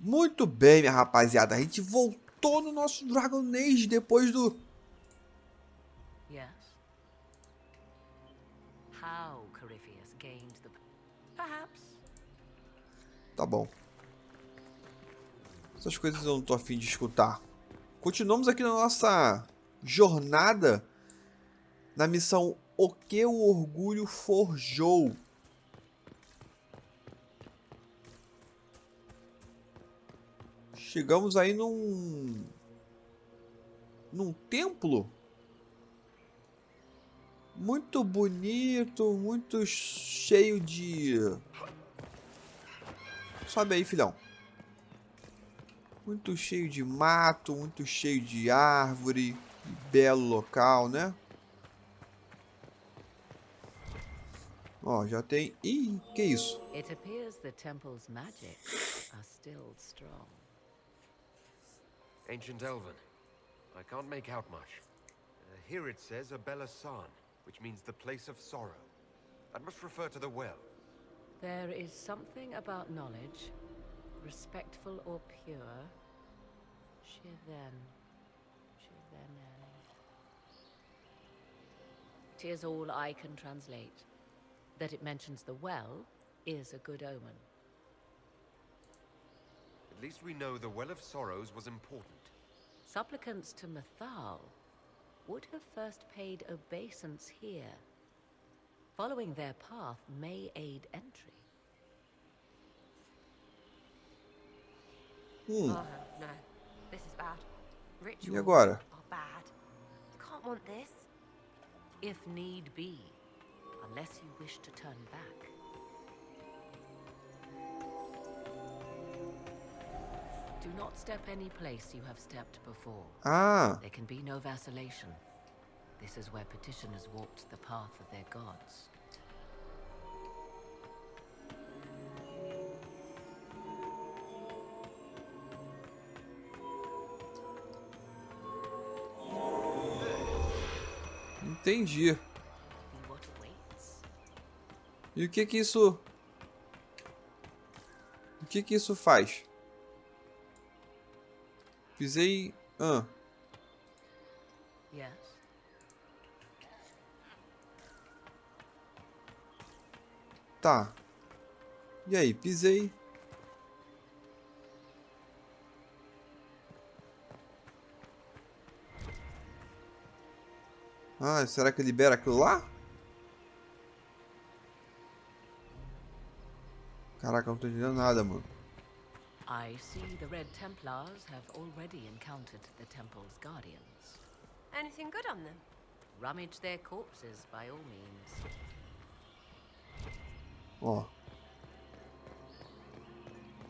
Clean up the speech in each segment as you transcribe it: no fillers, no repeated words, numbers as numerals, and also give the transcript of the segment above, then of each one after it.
Muito bem, minha rapaziada. A gente voltou no nosso Dragon Age depois do... Yes. How Corypheus gained the... Perhaps. Tá bom. Essas coisas eu não tô afim de escutar. Continuamos aqui na nossa jornada na missão O Que O Orgulho Forjou. Chegamos aí num templo muito bonito, muito cheio de... Sobe aí, filhão. Muito cheio de mato, muito cheio de árvore, belo local, né? Ó, já tem... Ih, que isso? It appears the temple's magic are still strong. Ancient Elven. I can't make out much. Here it says Abella San, which means the place of sorrow. That must refer to the well. There is something about knowledge, respectful or pure. Shiven. Shivenen. 'Tis all I can translate. That it mentions the well is a good omen. At least we know the Well of Sorrows was important. Supplicants to Mythal would have first paid obeisance here. Following their path may aid entry. Oh, no. This is bad. E Rituals agora? are bad. You can't want this. If need be, unless you wish to turn back. Do not step any place you have stepped before. Ah, There can be no vacillation. This is where petitioners walked the path of their gods. entendi. And what awaits? E o que que isso... O que que isso faz? Pisei... Yes. Tá. E aí, pisei. Ah, será que libera aquilo lá? Caraca, eu não tô entendendo nada, mano. I see the Red Templars have already encountered the temple's guardians. Anything good on them? Rummage their corpses by all means. Ó.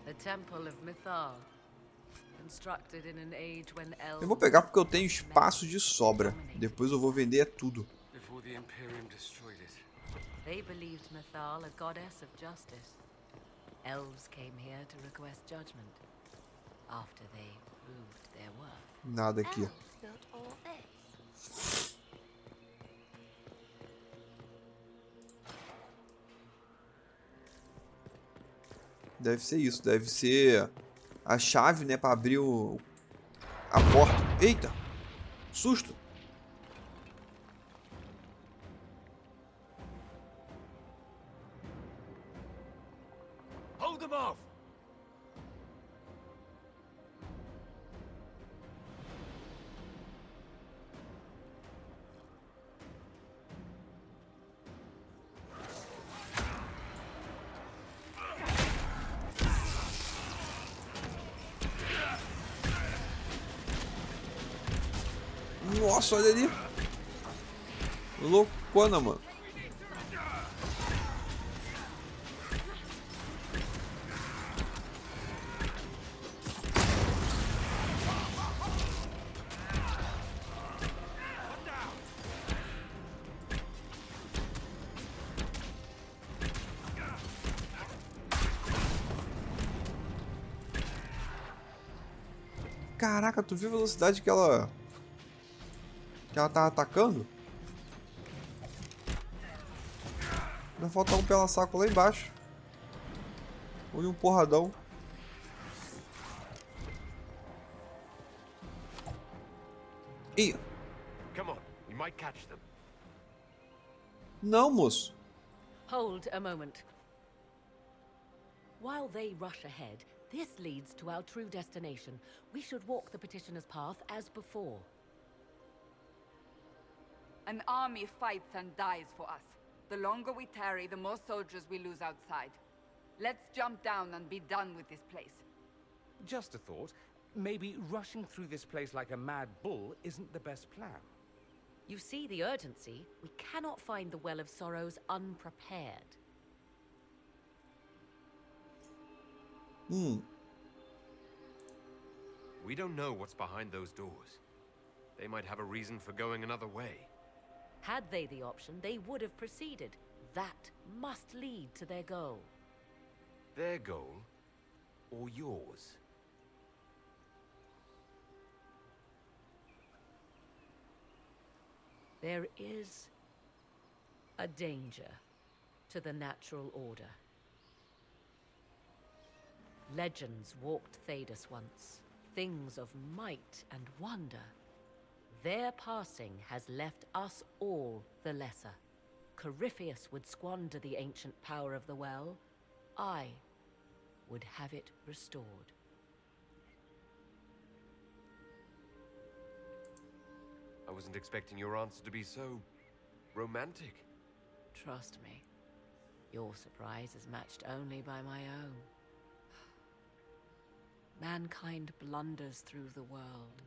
The Temple of Mythal, constructed in an age when elves... Eu vou pegar porque eu tenho espaço de sobra. Depois eu vou vender tudo. Before the Imperium destroyed it. They believed Mythal a goddess of justice. Elves came here to request judgment after they proved their worth. Nada aqui. Elves built all this. Deve ser isso. Deve ser a chave, né? Pra abrir a porta. Eita! Susto! Hold them off! Nossa, olha ali! Loucona, mano. Caraca, tu viu a velocidade que ela tá atacando? Ainda falta um pela saco lá embaixo. Olha um porradão. Ih, Come on, we might catch them. não, moço. Hold a moment. While they rush ahead, this leads to our true destination. We should walk the petitioner's path as before. An army fights and dies for us. The longer we tarry, the more soldiers we lose outside. Let's jump down and be done with this place. Just a thought. Maybe rushing through this place like a mad bull isn't the best plan. You see the urgency? We cannot find the Well of Sorrows unprepared. We don't know what's behind those doors. They might have a reason for going another way. Had they the option, they would have proceeded. That must lead to their goal. Their goal, or yours? There is a danger to the natural order. Legends walked Thedas once, things of might and wonder. Their passing has left us all the lesser. Corypheus would squander the ancient power of the well. I would have it restored. I wasn't expecting your answer to be so romantic. Trust me, your surprise is matched only by my own. Mankind blunders through the world,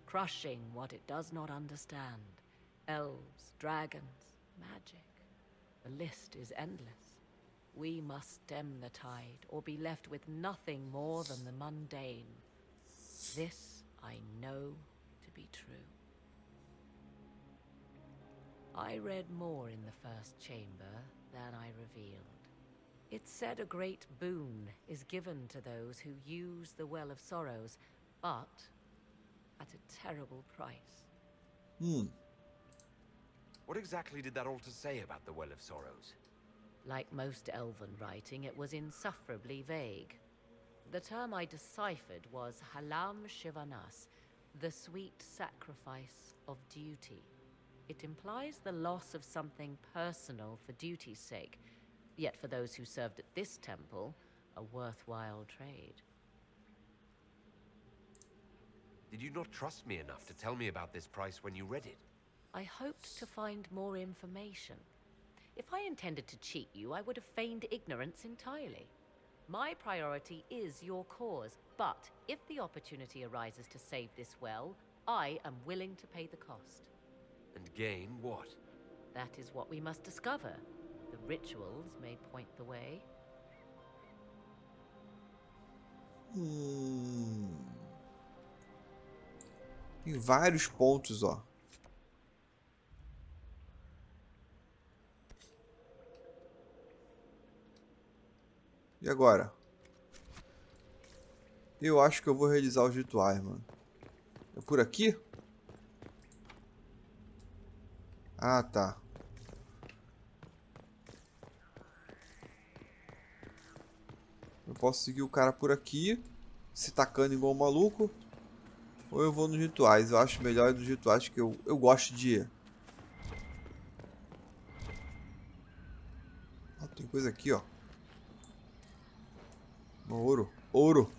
crushing what it does not understand. Elves, dragons, magic. The list is endless. We must stem the tide, or be left with nothing more than the mundane. This I know to be true. I read more in the first chamber than I revealed. It said a great boon is given to those who use the Well of Sorrows, but at a terrible price. What exactly did that altar say about the Well of Sorrows? Like most elven writing, it was insufferably vague. The term I deciphered was Halam Shivanas, the sweet sacrifice of duty. It implies the loss of something personal for duty's sake, yet for those who served at this temple, a worthwhile trade. Did you not trust me enough to tell me about this price when you read it? I hoped to find more information. If I intended to cheat you, I would have feigned ignorance entirely. My priority is your cause, but if the opportunity arises to save this well, I am willing to pay the cost. And gain what? That is what we must discover. The rituals may point the way. Tem vários pontos, ó. E agora? Eu acho que eu vou realizar os rituais, mano. É por aqui? Ah, tá. Eu posso seguir o cara por aqui, se tacando igual um maluco. Ou eu vou nos rituais. Eu acho melhor nos rituais, que eu gosto de... Ah, tem coisa aqui, ó. Ouro. Ouro.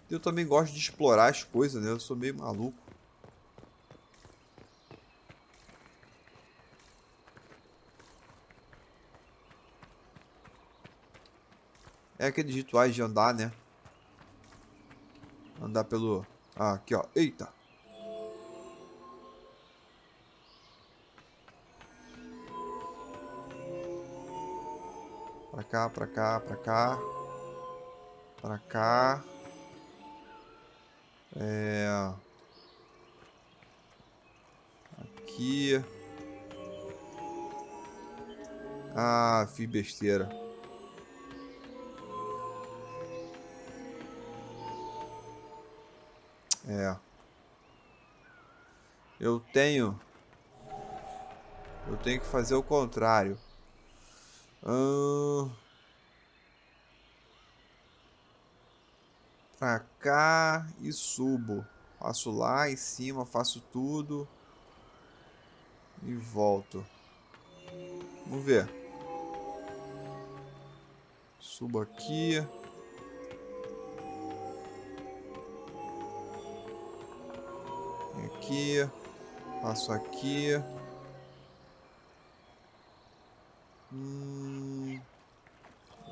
Eu também gosto de explorar as coisas, né? Eu sou meio maluco. É aqueles rituais de andar, né? Andar pelo... Ah, aqui, ó. Eita! Pra cá, pra cá, pra cá. Pra cá. Aqui. Ah, fiz besteira. Eu tenho que fazer o contrário. Pra cá e subo. Faço lá em cima, faço tudo. E volto. Vamos ver. Subo aqui. Vem aqui. Faço aqui.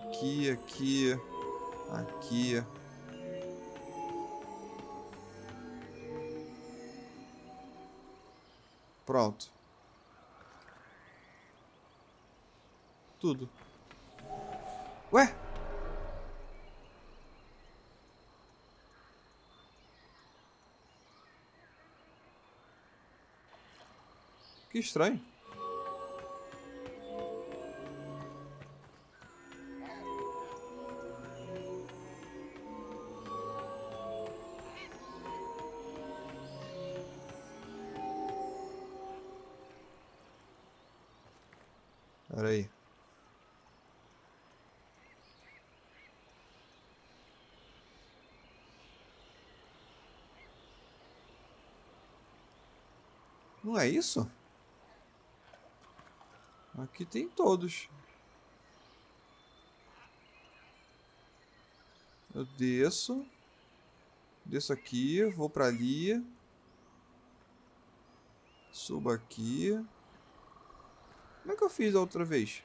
Aqui, aqui. Aqui. Pronto. Tudo. Ué? Que estranho. Pera aí. Não é isso? Aqui tem todos. Eu desço. Desço aqui, vou pra ali. Subo aqui. Como é que eu fiz da outra vez?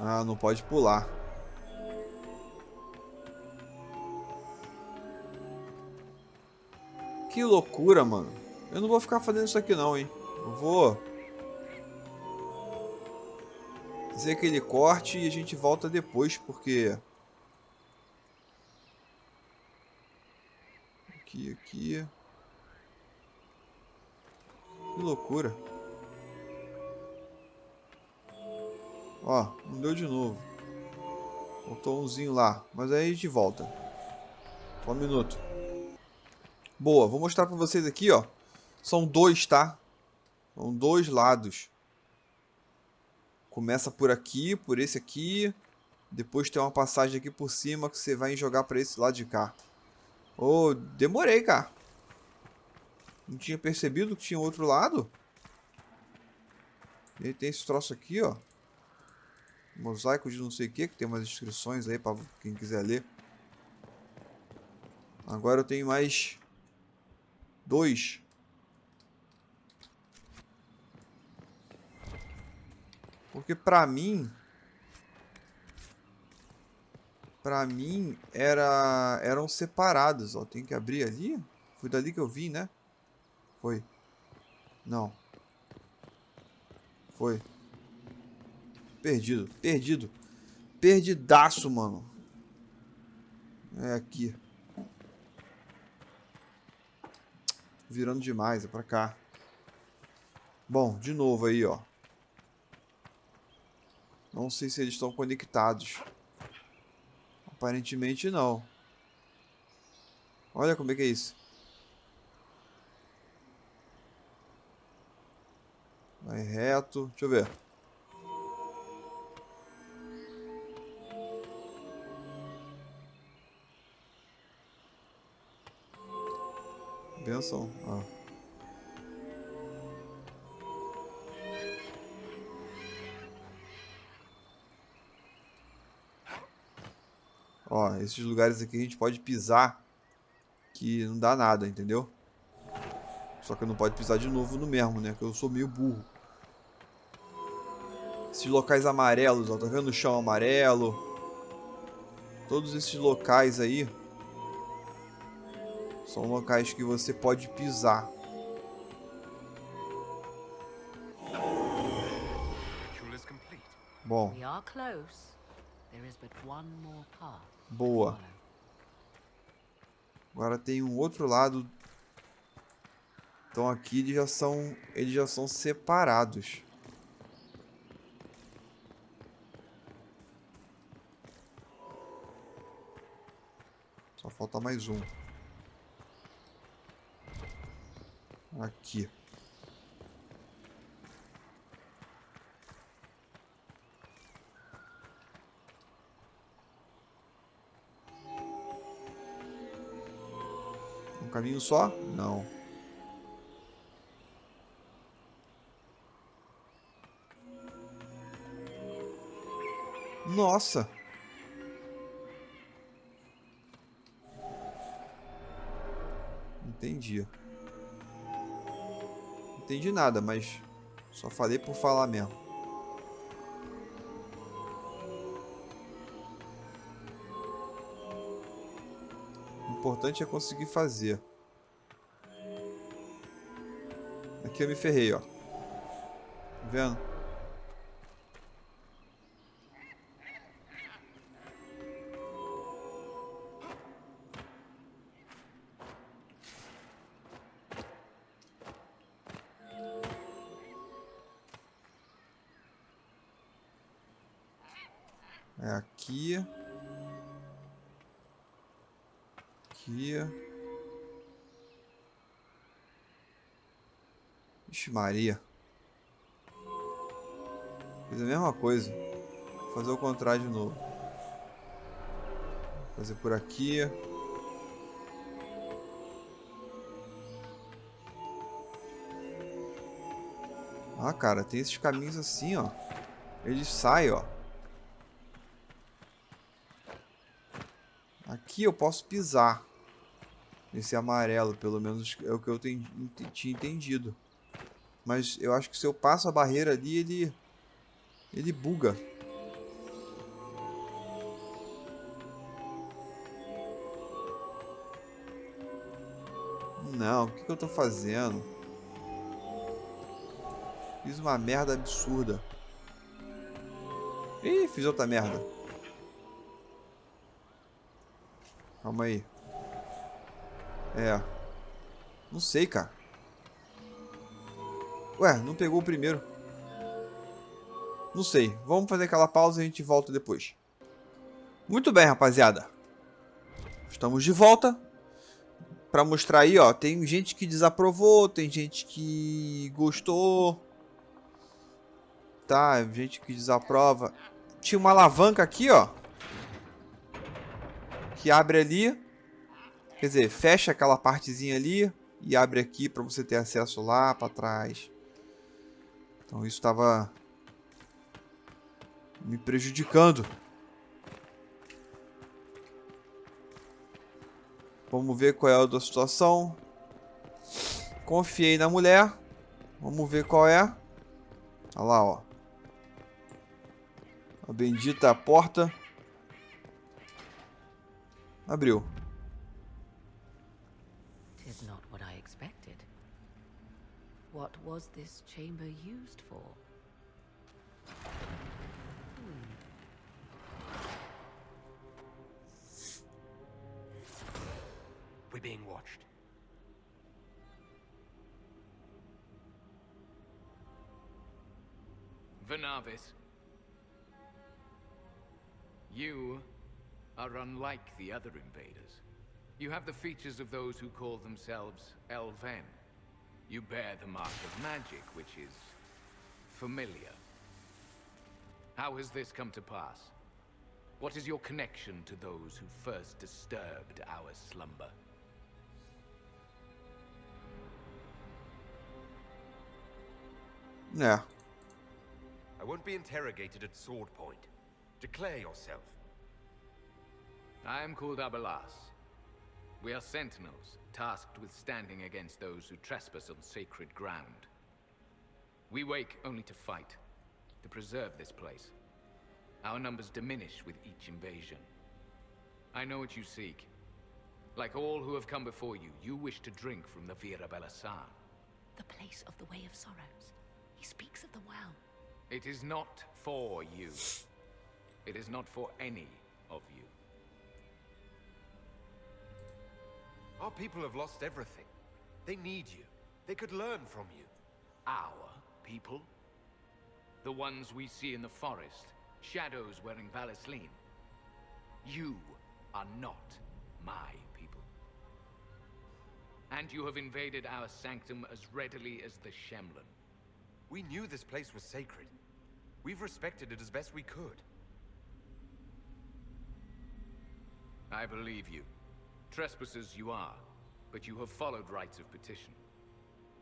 Ah, não pode pular. Que loucura, mano. Eu não vou ficar fazendo isso aqui não, hein. Eu vou fazer aquele corte e a gente volta depois, porque... Aqui, aqui... Que loucura. Ó, não deu de novo. Faltou umzinho lá. Mas aí a gente volta. Só um minuto. Boa, vou mostrar pra vocês aqui, ó. São dois, tá? São dois lados. Começa por aqui, por esse aqui. Depois tem uma passagem aqui por cima que você vai jogar pra esse lado de cá. Oh, demorei, cara. Não tinha percebido que tinha outro lado. E aí tem esse troço aqui, ó. Mosaico de não sei o que tem umas inscrições aí pra quem quiser ler. Agora eu tenho mais dois. Porque pra mim eram separados, ó. Tem que abrir ali. Foi dali que eu vim, né? Foi. Não. Foi. Perdido, perdido. Perdidaço, mano. É aqui. Virando demais, é pra cá. Bom, de novo aí, ó. Não sei se eles estão conectados. Aparentemente não. Olha como é que é isso. Vai reto. Deixa eu ver. Benção. Ah. Ó, esses lugares aqui a gente pode pisar que não dá nada, entendeu? Só que não pode pisar de novo no mesmo, né? Que eu sou meio burro. Esses locais amarelos, ó. Tá vendo o chão amarelo? Todos esses locais aí são locais que você pode pisar. Bom. Boa. Agora tem um outro lado. Então aqui eles já são separados. Só falta mais um. Aqui. Um caminho só? Não. Nossa! Entendi. Não entendi nada, mas só falei por falar mesmo. O importante é conseguir fazer. Aqui eu me ferrei, ó. Tá vendo? É aqui. Aqui. Ixi, Maria. Fiz a mesma coisa. Vou fazer o contrário de novo. Vou fazer por aqui. Ah, cara, tem esses caminhos assim, ó. Eles saem, ó. Aqui eu posso pisar. Esse amarelo, pelo menos é o que eu tinha entendido. Mas eu acho que se eu passo a barreira ali, ele buga. Não, o que eu tô fazendo? Fiz uma merda absurda. Ih, fiz outra merda. Calma aí. É. Não sei, cara. Ué, não pegou o primeiro. Não sei. Vamos fazer aquela pausa e a gente volta depois. Muito bem, rapaziada. Estamos de volta. Pra mostrar aí, ó. Tem gente que desaprovou. Tem gente que gostou. Tá, gente que desaprova. Tinha uma alavanca aqui, ó. Que abre ali. Quer dizer, fecha aquela partezinha ali. E abre aqui pra você ter acesso lá pra trás. Então isso estava me prejudicando. Vamos ver qual é a outra situação. Confiei na mulher. Vamos ver qual é. Olha lá, ó. A bendita porta. Abriu. Tis not what I expected. What was this chamber used for? We're being watched. Vernavis, you are unlike the other invaders. You have the features of those who call themselves Elven. You bear the mark of magic, which is familiar. How has this come to pass? What is your connection to those who first disturbed our slumber? É. I won't be interrogated at sword point. Declare yourself. I am called Abalas. We are sentinels, tasked with standing against those who trespass on sacred ground. We wake only to fight, to preserve this place. Our numbers diminish with each invasion. I know what you seek. Like all who have come before you, you wish to drink from the Vira Belasan. The place of the Way of Sorrows. He speaks of the well. It is not for you. It is not for any of you. Our people have lost everything. They need you. They could learn from you. Our people? The ones we see in the forest, shadows wearing Valisleen. You are not my people. And you have invaded our sanctum as readily as the Shemlin. We knew this place was sacred. We've respected it as best we could. I believe you. Trespassers you are, but you have followed rites of petition.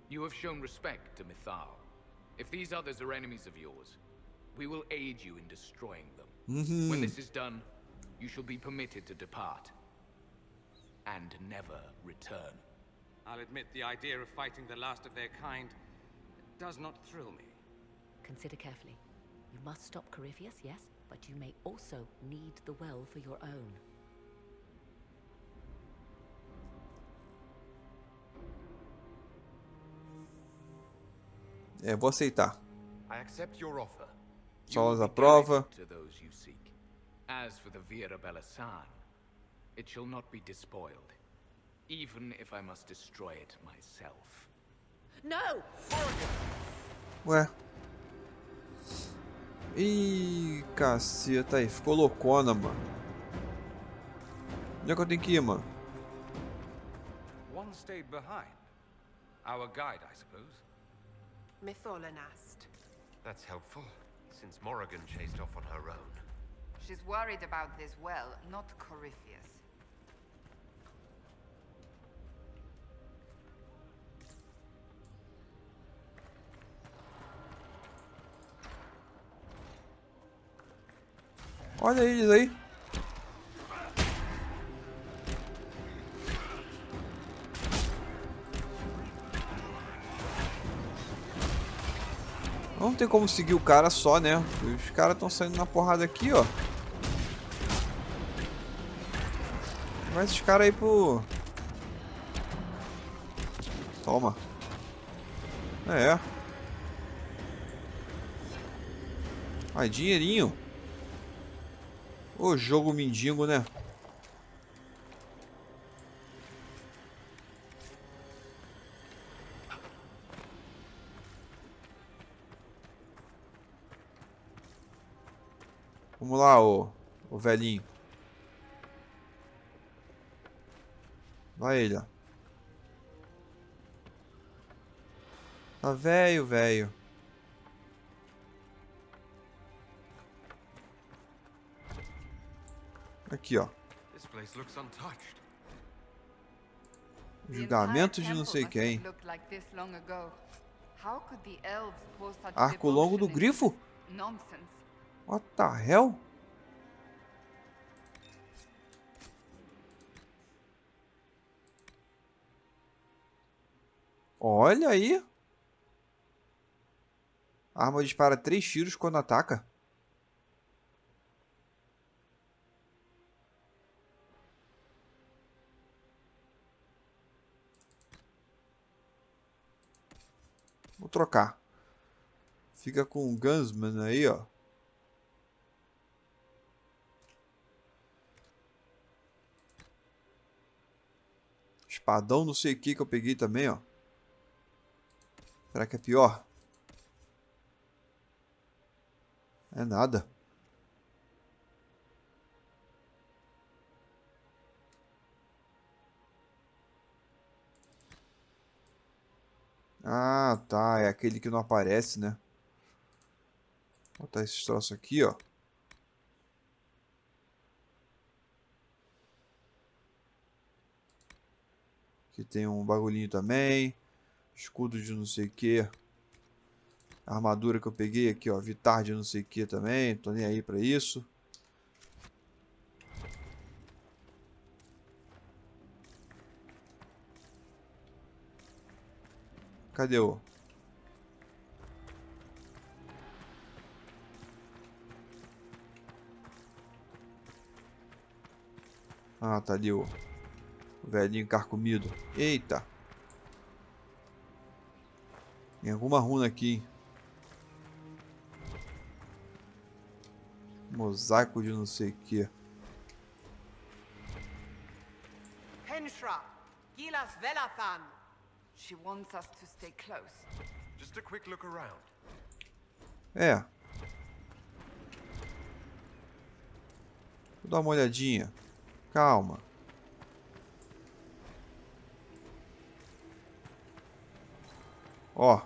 You have shown respect to Mythal. If these others are enemies of yours, we will aid you in destroying them. When this is done, you shall be permitted to depart. And never return. I'll admit the idea of fighting the last of their kind does not thrill me. Consider carefully. You must stop Corypheus, yes, but you may also need the well for your own. É, vou aceitar. I accept your offer. Só a prova. To those you seek. As for the Vira Belasan, it shall not be despoiled, even if I must destroy it myself. No! Ué. Ih, caceta aí. Ficou loucona, mano. Onde é que eu tenho que ir, mano? One stayed behind. Our guide, I suppose. Mytholan asked. That's helpful, since Morrigan chased off on her own. She's worried about this well, not Corypheus. Olha eles aí. Não tem como seguir o cara só, né? Os caras estão saindo na porrada aqui, ó. Vai esses caras aí pro... Toma. É. Ai, dinheirinho. Ô, jogo mendigo, né? Vamos lá, ô velhinho. Vai ele, ó. Tá velho, velho. Aqui, ó. This place looks untouched. Julgamento de não sei quem. Arco Arco longo do grifo? Nonsense. What the hell? Olha aí. A arma dispara 3 tiros quando ataca. Vou trocar. Fica com o Gunsman aí, ó. Espadão não sei o que eu peguei também, ó. Será que é pior? É nada. Ah, tá. É aquele que não aparece, né? Vou botar esse troço aqui, ó. Aqui tem um bagulhinho também. Escudo de não sei o que. Armadura que eu peguei aqui, ó. Vitar de não sei o que também. Tô nem aí pra isso. Cadê o... Ah, tá ali o velhinho carcomido. Eita. Tem alguma runa aqui, hein? Mosaico de não sei o que. Henshra, Gilas Velathan. She wants us to stay close. Just a quick look around. É. Vou dar uma olhadinha. Calma. Ó.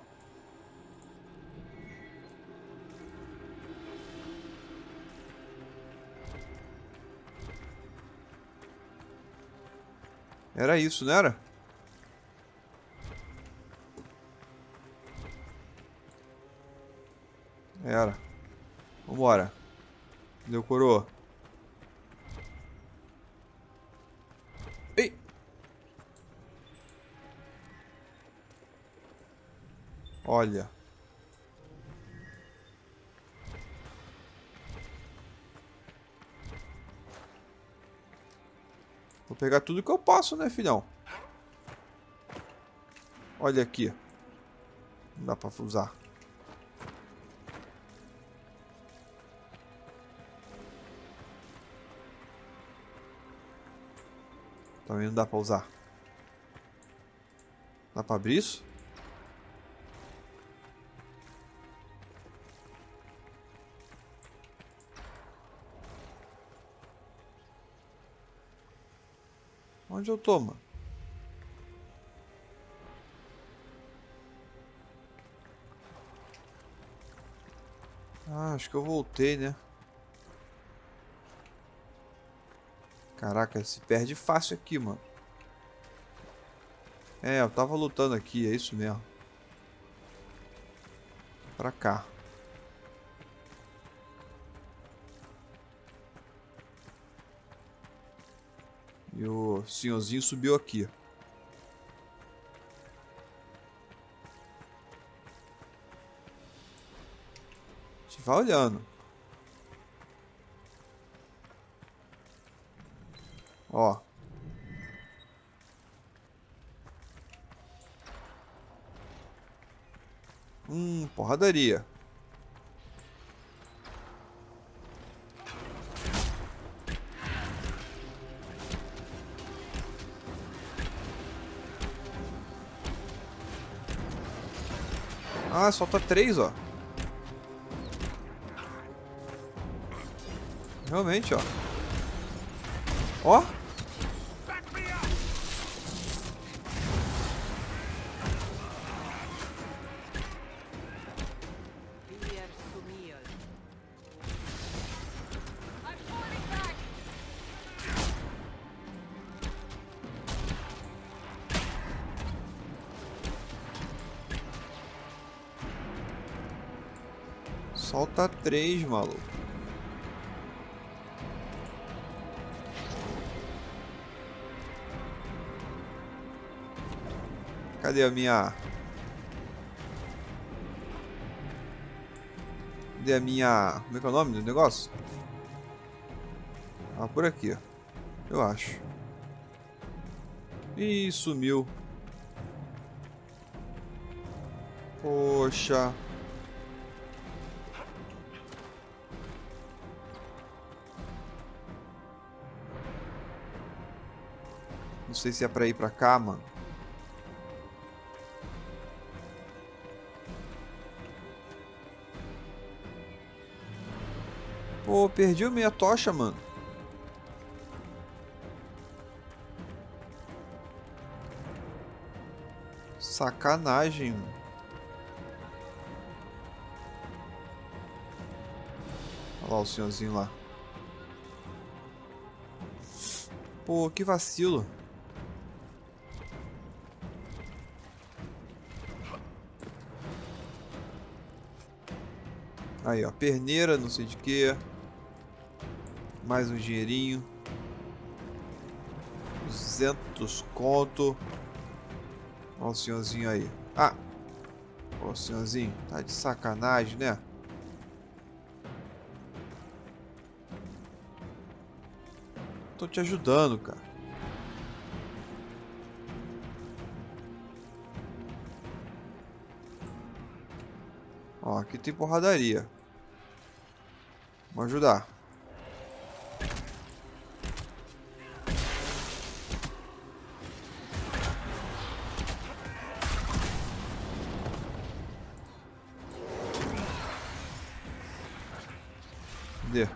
Era isso, não era? Era. Vambora. Deu coroa. Ei! Olha. Vou pegar tudo que eu posso, né, filhão? Olha aqui. Não dá pra usar. Também não dá pra usar. Dá pra abrir isso? Onde eu tô, mano? Ah, acho que eu voltei, né? Caraca, se perde fácil aqui, mano. É, eu tava lutando aqui, é isso mesmo. Pra cá. E o senhorzinho subiu aqui. A gente vai olhando. Ó. Porradaria. Ah, solta 3, ó. Realmente, ó. Ó. Solta 3, maluco. Cadê a minha... Cadê a minha... Como é que é o nome do negócio? Ah, por aqui, ó. Eu acho. Ih, sumiu. Poxa. Não sei se é pra ir pra cá, mano. Pô, perdi a minha tocha, mano. Sacanagem, mano. Olha lá o senhorzinho lá. Pô, que vacilo. Aí, ó, perneira, não sei de que. Mais um dinheirinho. 200 conto. Olha o senhorzinho aí. Ah! Ô, senhorzinho, tá de sacanagem, né? Tô te ajudando, cara. Ó, aqui tem porradaria. Vamos ajudar. Cadê?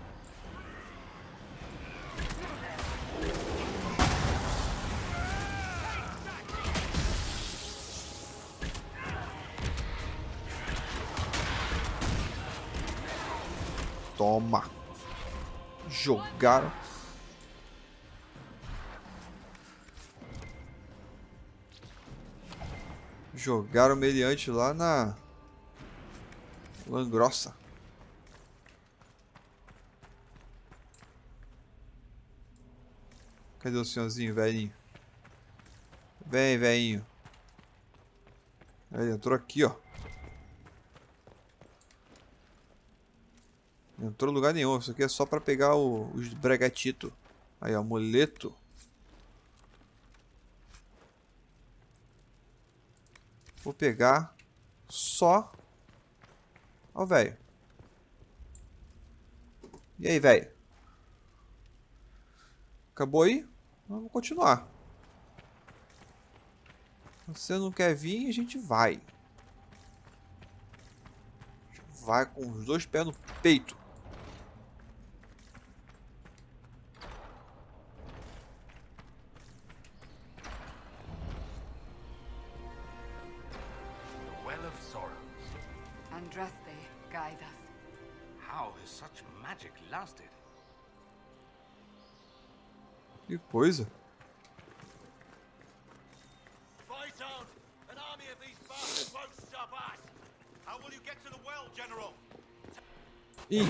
Toma. Jogaram. Jogaram o meliante lá na Langrossa. Cadê o senhorzinho, velhinho? Vem, velhinho. Ele entrou aqui, ó. Não entrou em lugar nenhum. Isso aqui é só pra pegar os bregatitos. Aí, ó, amuleto. Vou pegar só. Ó, velho. E aí, velho? Acabou aí? Vamos continuar. Você não quer vir, a gente vai. Vai com os dois pés no peito. Guide us. How has such magic lasted? Que coisa. Fight on! An army of these bastards won't stop us! How will you get to the well, General? Ih.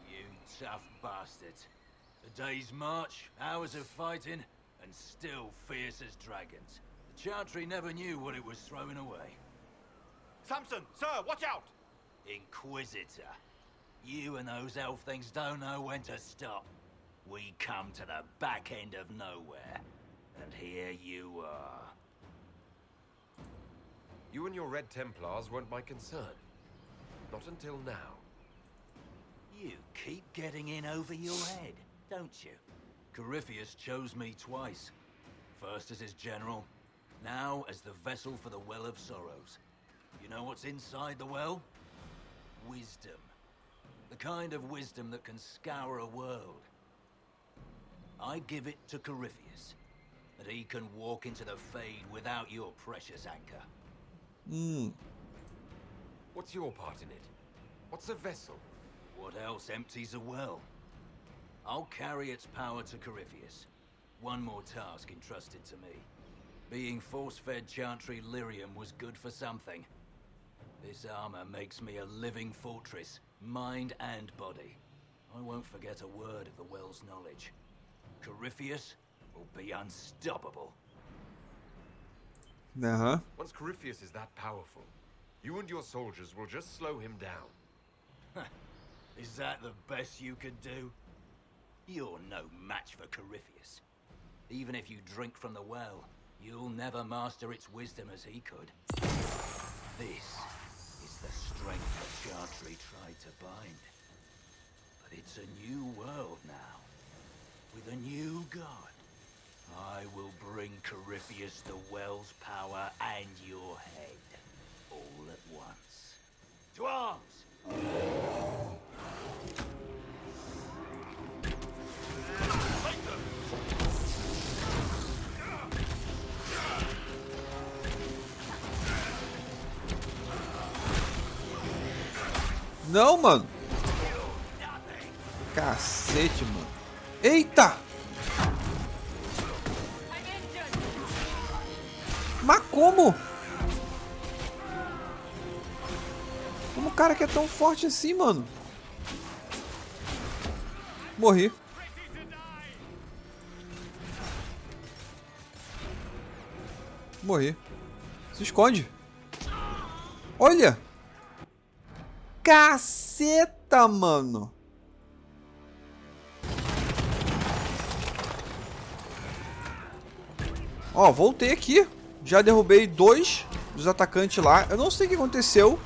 You tough bastards. A day's march, hours of fighting, and still fierce as dragons. The Chantry never knew what it was throwing away. Samson, sir, watch out! Inquisitor. You and those elf things don't know when to stop. We come to the back end of nowhere, and here you are. You and your Red Templars weren't my concern. Not until now. You keep getting in over your head, don't you? Corypheus chose me twice. First as his general, now as the vessel for the Well of Sorrows. You know what's inside the well? Wisdom. The kind of wisdom that can scour a world. I give it to Corypheus, that he can walk into the Fade without your precious anchor. What's your part in it? What's a vessel? What else empties a well? I'll carry its power to Corypheus. One more task entrusted to me. Being force-fed Chantry lyrium was good for something. This armor makes me a living fortress, mind and body. I won't forget a word of the well's knowledge. Corypheus will be unstoppable. Once Corypheus is that powerful, you and your soldiers will just slow him down. Is that the best you could do? You're no match for Corypheus. Even if you drink from the well, you'll never master its wisdom as he could. This is the strength that Chantry tried to bind. But it's a new world now, with a new god. I will bring Corypheus the well's power and your head, all at once. To arms! Não, mano. Cacete, mano. Eita! Mas como? Como o cara que é tão forte assim, mano? Morri. Morri. Se esconde. Olha! Caceta, mano! Ó, voltei aqui. Já derrubei 2 dos atacantes lá. Eu não sei o que aconteceu.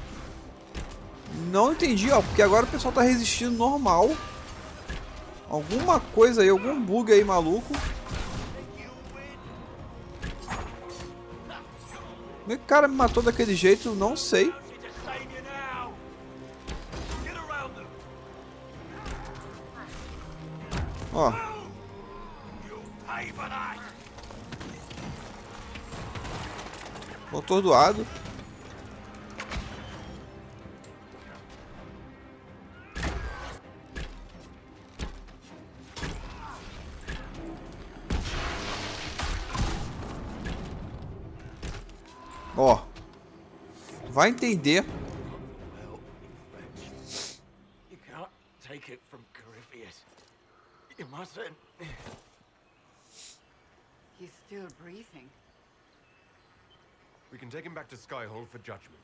Não entendi, ó. Porque agora o pessoal tá resistindo normal. Alguma coisa aí, algum bug aí maluco. Como é que o cara me matou daquele jeito? Não sei. Ó. Atordoado. Ó. Vai entender. Well, you can't take it from Corypheus. You mustn't. He's still breathing. We can take him back to Skyhold for judgment.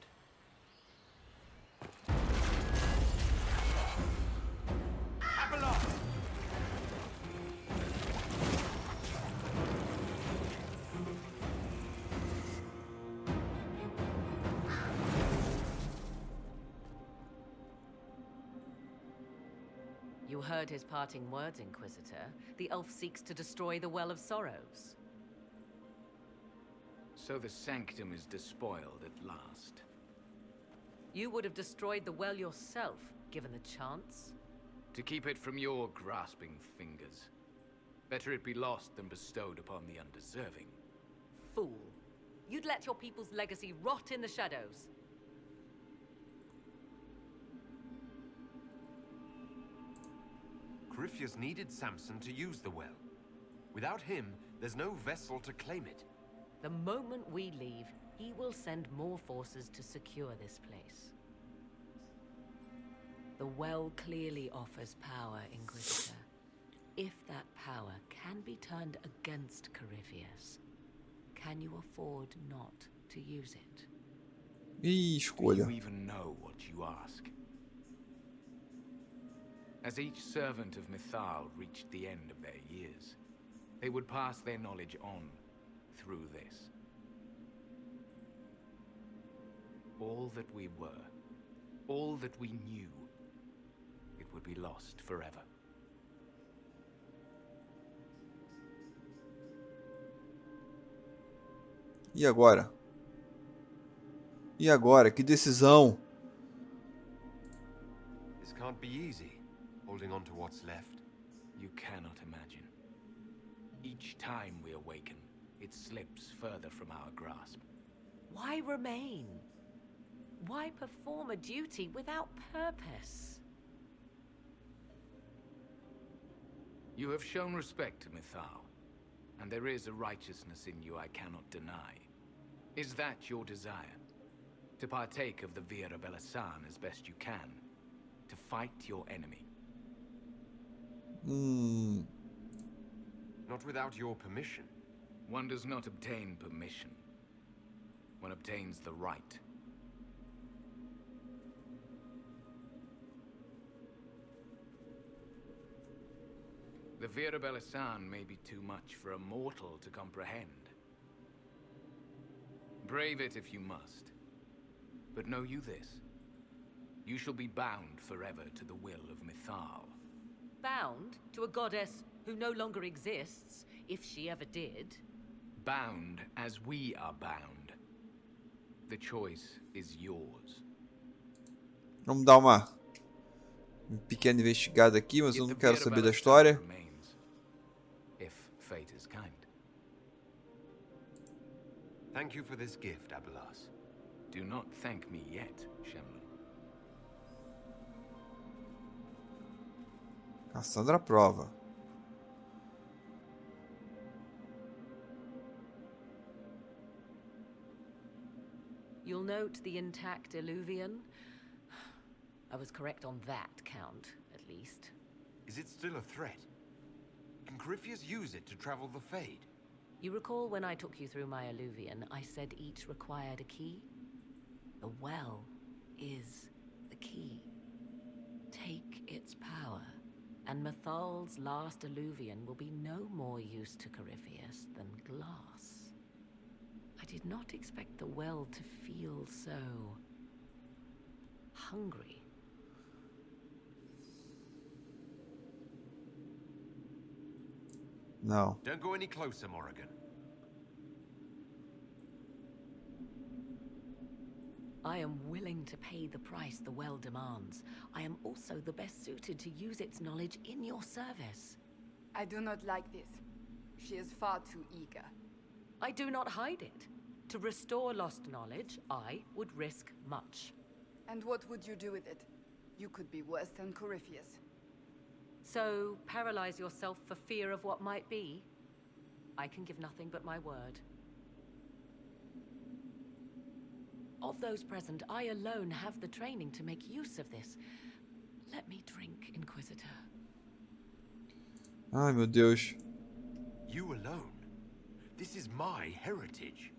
You heard his parting words, Inquisitor. The elf seeks to destroy the Well of Sorrows. So the sanctum is despoiled at last. You would have destroyed the well yourself, given the chance. To keep it from your grasping fingers. Better it be lost than bestowed upon the undeserving. Fool. You'd let your people's legacy rot in the shadows. Corypheus needed Samson to use the well. Without him, there's no vessel to claim it. The moment we leave, he will send more forces to secure this place. The well clearly offers power, Inquisitor. If that power can be turned against Corypheus, can you afford not to use it? Ih, escolha. Do you even know what you ask? As each servant of Mythal reached the end of their years, they would pass their knowledge on through this. All that we were, all that we knew, it would be lost forever. E agora? E agora? Que decisão? This can't be easy, holding on to what's left. You cannot imagine. Each time we awaken, it slips further from our grasp. Why remain? Why perform a duty without purpose? You have shown respect to Mythal, and there is a righteousness in you I cannot deny. Is that your desire? To partake of the Vira Belasan as best you can? To fight your enemy? Not without your permission. One does not obtain permission. One obtains the right. The Vira Belasan may be too much for a mortal to comprehend. Brave it if you must. But know you this. You shall be bound forever to the will of Mythal. Bound to a goddess who no longer exists, if she ever did. Bound as we are bound. The choice is yours. Vamos dar uma pequena investigada aqui, mas eu não quero saber da história. If fate is kind. Thank you for this gift, Abalas. Do not thank me yet, Shemlin. Cassandra prova. You'll note the intact Illuvian. I was correct on that count, at least. Is it still a threat? Can Corypheus use it to travel the Fade? You recall when I took you through my Illuvian, I said each required a key? The well is the key. Take its power, and Mythal's last Illuvian will be no more use to Corypheus than glass. I did not expect the well to feel so hungry. Não. Don't go any closer, Morrigan. I am willing to pay the price the well demands. I am also the best suited to use its knowledge in your service. I do not like this. She is far too eager. I do not hide it. To restore lost knowledge, I would risk much. And what would you do with it? You could be worse than Corypheus. So, paralyze yourself for fear of what might be? I can give nothing but my word. Of those present, I alone have the training to make use of this. Let me drink, Inquisitor. Ai, meu Deus. You alone? This is my heritage.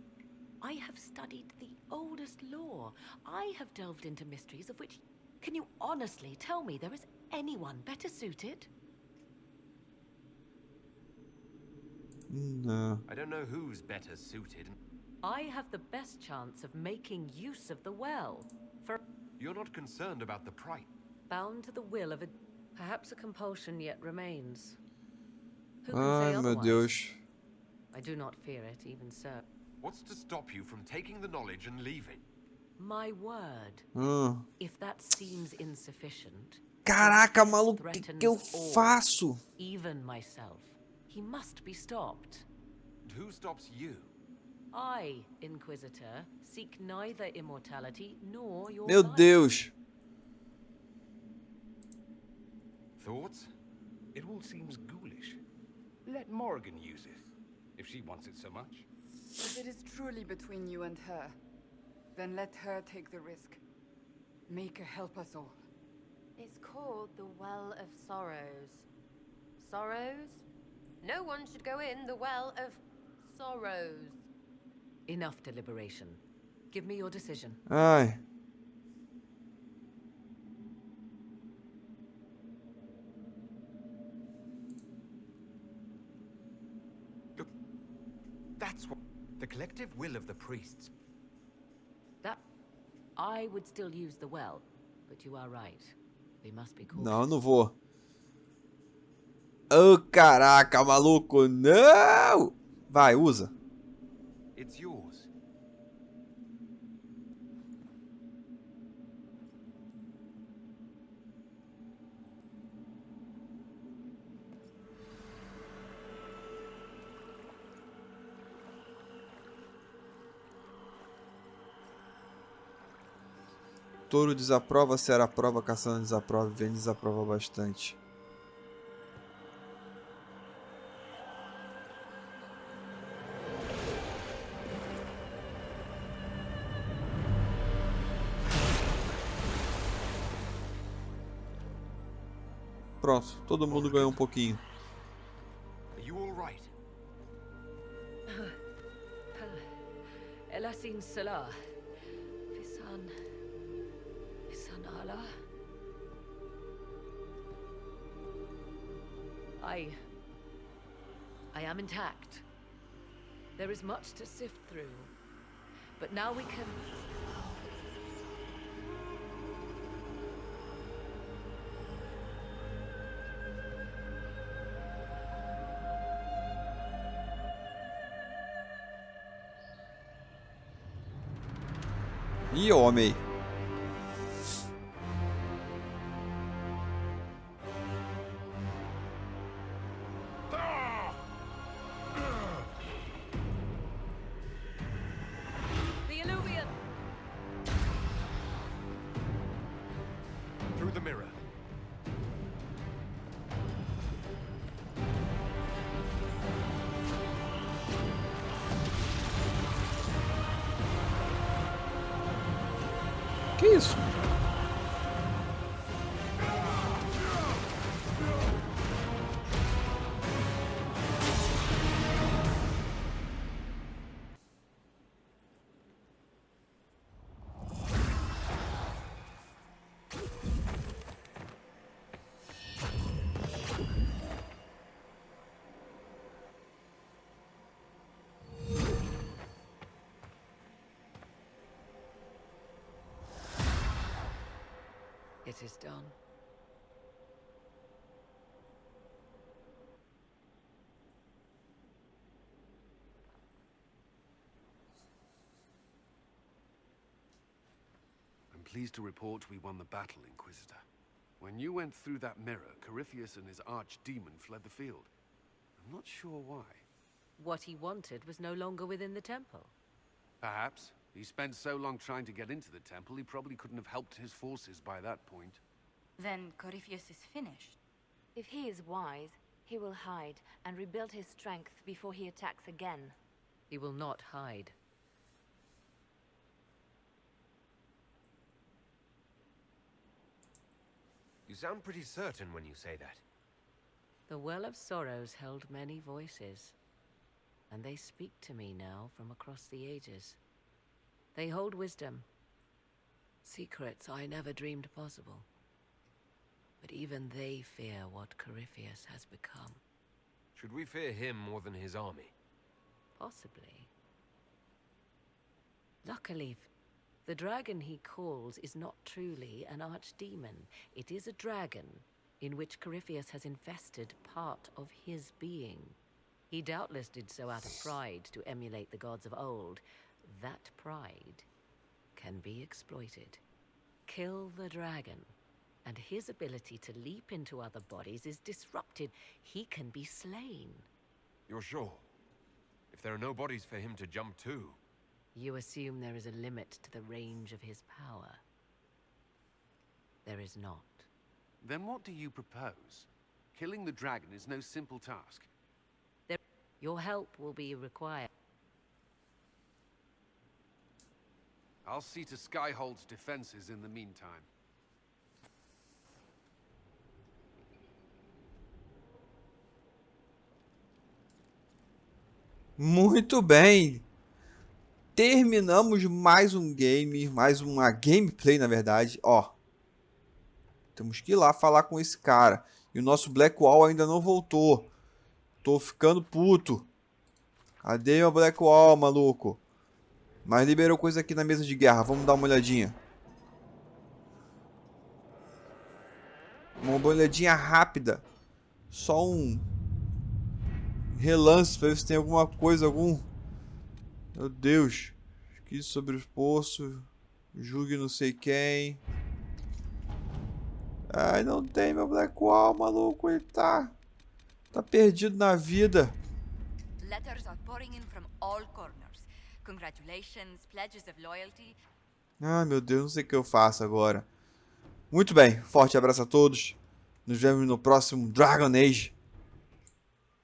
I have studied the oldest lore. I have delved into mysteries of which... Can you honestly tell me there is anyone better suited? No. I don't know who's better suited. I have the best chance of making use of the well. For You're not concerned about the price. bound to the will of a... Perhaps a compulsion yet remains. Who can Ai, say meu otherwise? Deus. I do not fear it, even so. What's to stop you from taking the knowledge and leaving? My word. If that seems insufficient... Caraca, Corypheus maluco, o que eu threatens all, faço? even myself. He must be stopped. And who stops you? I, Inquisitor, seek neither immortality nor your Meu life. Deus. Thoughts? It all seems ghoulish. Let Morrigan use it, if she wants it so much. If it is truly between you and her, then let her take the risk. Make her help us all. It's called the Well of Sorrows. Sorrows? No one should go in the Well of Sorrows. Enough deliberation. Give me your decision. Ai. Look, that's what... The collective will of the priests. That... I would still use the well, but you are right. They must be cautious. Não, eu não vou. Oh, caraca, maluco. Não! Vai, usa. It's yours. Touro desaprova, Sera aprova, Caçando desaprova, Vênus desaprova bastante. Pronto, todo mundo ganhou um pouquinho. Are you all right? Elasin Salah. Fisan Allah. I am intact. There is much to sift through. But now we can... Ih, homem. The Illuvian! Through the mirror. Que isso? It is done. I'm pleased to report we won the battle, Inquisitor. When you went through that mirror, Corypheus and his archdemon fled the field. I'm not sure why. What he wanted was no longer within the temple. Perhaps. He spent so long trying to get into the temple, he probably couldn't have helped his forces by that point. Then Corypheus is finished. If he is wise, he will hide and rebuild his strength before he attacks again. He will not hide. You sound pretty certain when you say that. The Well of Sorrows held many voices, and they speak to me now from across the ages. They hold wisdom, secrets I never dreamed possible. But even they fear what Corypheus has become. Should we fear him more than his army? Possibly. Luckily, the dragon he calls is not truly an archdemon. It is a dragon in which Corypheus has invested part of his being. He doubtless did so out of pride to emulate the gods of old. That pride can be exploited. Kill the dragon, and his ability to leap into other bodies is disrupted. He can be slain. You're sure? If there are no bodies for him to jump to... You assume there is a limit to the range of his power. There is not. Then what do you propose? Killing the dragon is no simple task. Your help will be required. I'll see to Skyhold's defenses in the meantime. Muito bem. Terminamos mais um game, mais uma gameplay, na verdade. Ó, temos que ir lá falar com esse cara. E o nosso Blackwall ainda não voltou. Tô ficando puto. Cadê meu Blackwall, maluco? Mas liberou coisa aqui na mesa de guerra. Vamos dar uma olhadinha. Uma olhadinha rápida. Só um relance para ver se tem alguma coisa, Meu Deus. Aqui sobre os poços. Julgue não sei quem. Ai, não tem meu Blackwall, maluco. Ele tá perdido na vida. Letters are pouring in from all corners. Congratulations, pledges of loyalty. Ai, meu Deus, não sei o que eu faço agora. Muito bem, forte abraço a todos. Nos vemos no próximo Dragon Age.